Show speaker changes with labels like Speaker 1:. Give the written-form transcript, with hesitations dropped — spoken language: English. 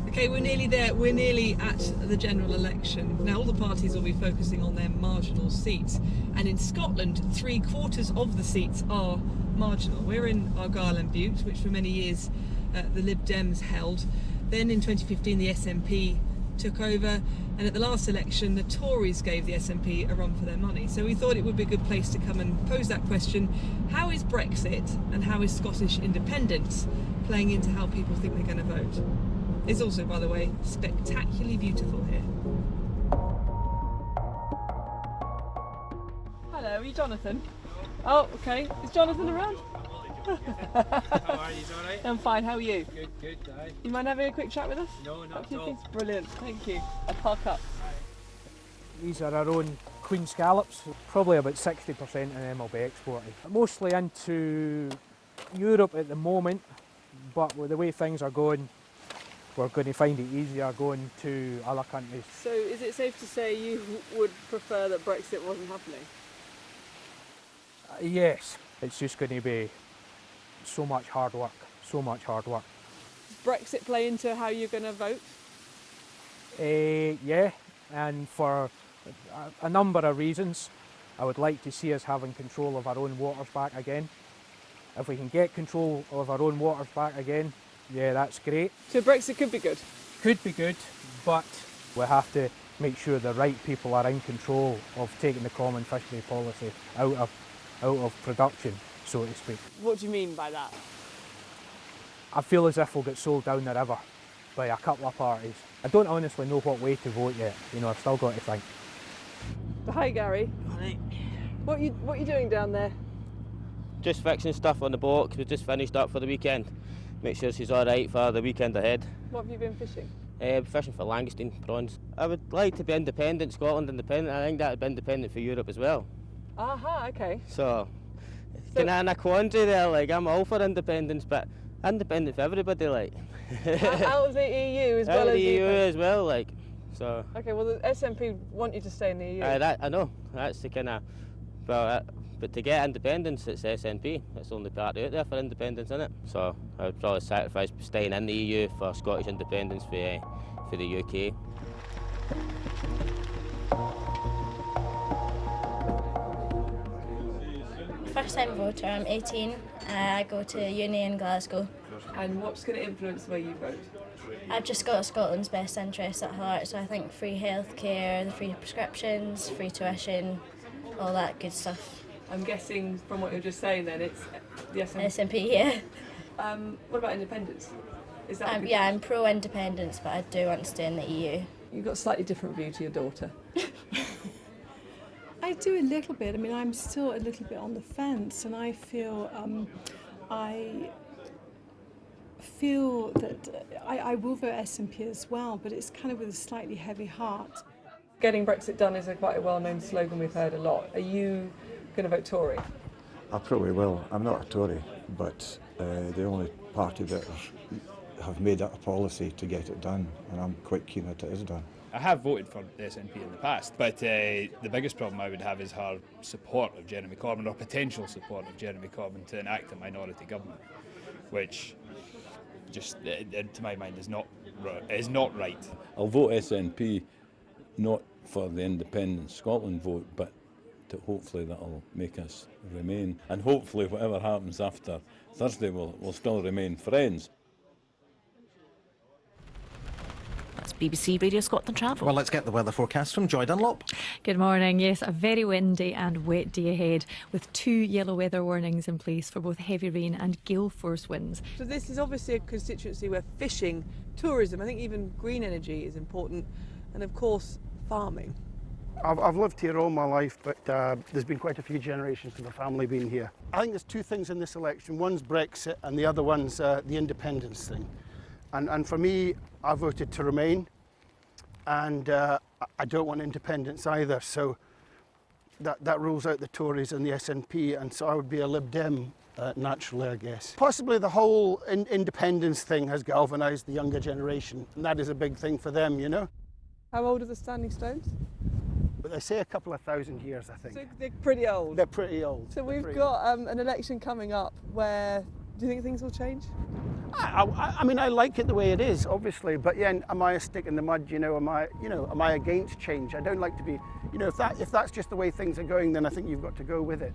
Speaker 1: Okay, we're nearly there. We're nearly at the general election. Now, all the parties will be focusing on their marginal seats. And in Scotland, 3/4 of the seats are marginal. We're in Argyll and Bute, which for many years the Lib Dems held. Then in 2015, the SNP took over. And at the last election, the Tories gave the SNP a run for their money. So we thought it would be a good place to come and pose that question. How is Brexit and how is Scottish independence playing into how people think they're going to vote? It's also, by the way, spectacularly beautiful here. Hello, are you Jonathan? Oh, okay. Is Jonathan around?
Speaker 2: How are you? All right?
Speaker 1: I'm fine, how are you?
Speaker 2: Good, good. Aye.
Speaker 1: You mind having a quick chat with us?
Speaker 2: No, not at all.
Speaker 1: Brilliant, thank you. I'll park up.
Speaker 3: These are our own queen scallops. Probably about 60% of them will be exported. Mostly into Europe at the moment, but with the way things are going, we're going to find it easier going to other countries.
Speaker 1: So is it safe to say you would prefer that Brexit wasn't happening?
Speaker 3: Yes, it's just going to be so much hard work, so much hard work.
Speaker 1: Does Brexit play into how you're going to vote?
Speaker 3: Yeah, and for a number of reasons. I would like to see us having control of our own waters back again. If we can get control of our own waters back again, yeah, that's great.
Speaker 1: So Brexit could be good?
Speaker 3: Could be good, but we have to make sure the right people are in control of taking the common fishery policy out of production, so to speak.
Speaker 1: What do you mean by that?
Speaker 3: I feel as if we'll get sold down the river by a couple of parties. I don't honestly know what way to vote yet, you know, I've still got to think.
Speaker 1: Hi Gary.
Speaker 4: Hi.
Speaker 1: What are you doing down there?
Speaker 4: Just fixing stuff on the boat, 'cause we just finished up for the weekend. Make sure she's alright for the weekend ahead.
Speaker 1: What have you been fishing?
Speaker 4: Fishing for langoustine prawns. I would like to be independent, Scotland independent. I think that would be independent for Europe as well.
Speaker 1: Aha, okay.
Speaker 4: So kind of in a quandary there, like I'm all for independence, but independent for everybody, like.
Speaker 1: Out of the EU as well
Speaker 4: Out of
Speaker 1: as
Speaker 4: the EU
Speaker 1: UK.
Speaker 4: as well, like. So.
Speaker 1: Okay, well the SNP want you to stay in the EU.
Speaker 4: I know, that's the kind of, well, but to get independence, it's SNP. It's the only party out there for independence, isn't it? So I would probably sacrifice staying in the EU for Scottish independence for the UK.
Speaker 5: First time voter, I'm 18. I go to uni in Glasgow.
Speaker 1: And what's going to influence the way you vote?
Speaker 5: I've just got Scotland's best interests at heart, so I think free healthcare, the free prescriptions, free tuition, all that good stuff.
Speaker 1: I'm guessing from what you're just saying then it's the SNP.
Speaker 5: SNP, yeah.
Speaker 1: What about independence? Is that a good-
Speaker 5: Yeah, I'm pro-independence, but I do want to stay in the EU.
Speaker 1: You've got a slightly different view to your daughter.
Speaker 6: I do a little bit. I mean, I'm still a little bit on the fence, and I feel that I will vote SNP as well, but it's kind of with a slightly heavy heart.
Speaker 1: Getting Brexit done is quite a well-known slogan we've heard a lot. Are you going to vote Tory?
Speaker 7: I probably will. I'm not a Tory, but the only party that have made it a policy to get it done, and I'm quite keen that it is done.
Speaker 2: I have voted for the SNP in the past, but the biggest problem I would have is her support of Jeremy Corbyn, or potential support of Jeremy Corbyn to enact a minority government, which just, to my mind, is not right.
Speaker 8: I'll vote SNP, not for the independent Scotland vote, but to hopefully that'll make us remain. And hopefully whatever happens after Thursday, we'll still remain friends.
Speaker 9: That's BBC Radio Scotland Travel.
Speaker 10: Well, let's get the weather forecast from Joy Dunlop.
Speaker 11: Good morning. Yes, a very windy and wet day ahead with 2 yellow weather warnings in place for both heavy rain and gale force winds.
Speaker 1: So this is obviously a constituency where fishing, tourism, I think even green energy is important, and of course farming.
Speaker 12: I've lived here all my life, but there's been quite a few generations of the family being here. I think there's two things in this election. One's Brexit and the other one's the independence thing. And for me, I voted to remain, and I don't want independence either, so that rules out the Tories and the SNP, and so I would be a Lib Dem naturally, I guess. Possibly the whole independence thing has galvanised the younger generation, and that is a big thing for them, you know.
Speaker 1: How old are the Standing Stones?
Speaker 12: but they say a couple of thousand years, I think.
Speaker 13: So they're pretty old.
Speaker 12: They're pretty old.
Speaker 13: So we've got an election coming up where, do you think things will change?
Speaker 12: I mean, I like it the way it is, obviously, but yeah, am I a stick in the mud? Am I against change? I don't like to be, if that's just the way things are going, then I think you've got to go with it.